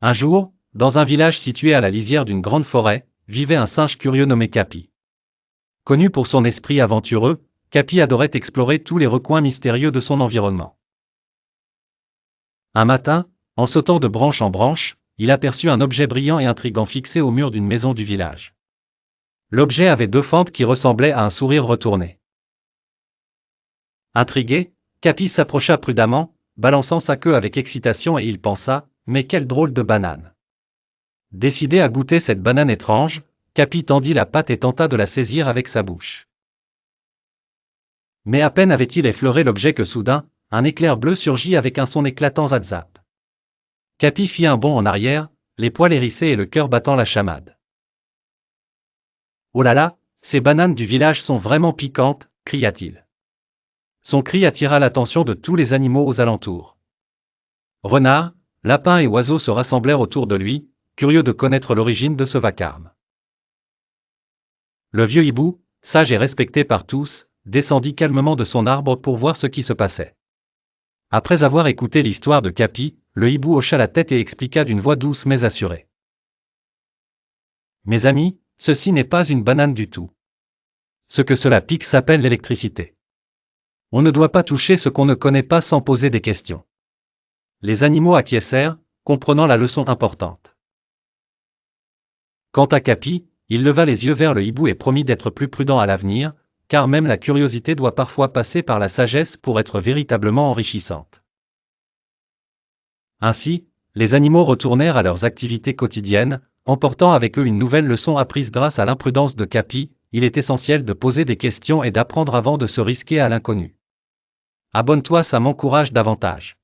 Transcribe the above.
Un jour, dans un village situé à la lisière d'une grande forêt, vivait un singe curieux nommé Capi. Connu pour son esprit aventureux, Capi adorait explorer tous les recoins mystérieux de son environnement. Un matin, en sautant de branche en branche, il aperçut un objet brillant et intrigant fixé au mur d'une maison du village. L'objet avait deux fentes qui ressemblaient à un sourire retourné. Intrigué, Capi s'approcha prudemment, balançant sa queue avec excitation et il pensa, mais quelle drôle de banane. Décidé à goûter cette banane étrange, Capi tendit la patte et tenta de la saisir avec sa bouche. Mais à peine avait-il effleuré l'objet que soudain, un éclair bleu surgit avec un son éclatant zap-zap. Capi fit un bond en arrière, les poils hérissés et le cœur battant la chamade. Oh là là, ces bananes du village sont vraiment piquantes, cria-t-il. Son cri attira l'attention de tous les animaux aux alentours. Renards, lapins et oiseaux se rassemblèrent autour de lui, curieux de connaître l'origine de ce vacarme. Le vieux hibou, sage et respecté par tous, descendit calmement de son arbre pour voir ce qui se passait. Après avoir écouté l'histoire de Capi, le hibou hocha la tête et expliqua d'une voix douce mais assurée. Mes amis, ceci n'est pas une banane du tout. Ce que cela pique s'appelle l'électricité. On ne doit pas toucher ce qu'on ne connaît pas sans poser des questions. Les animaux acquiescèrent, comprenant la leçon importante. Quant à Capi, il leva les yeux vers le hibou et promit d'être plus prudent à l'avenir, car même la curiosité doit parfois passer par la sagesse pour être véritablement enrichissante. Ainsi, les animaux retournèrent à leurs activités quotidiennes, emportant avec eux une nouvelle leçon apprise grâce à l'imprudence de Capi. Il est essentiel de poser des questions et d'apprendre avant de se risquer à l'inconnu. Abonne-toi, ça m'encourage davantage.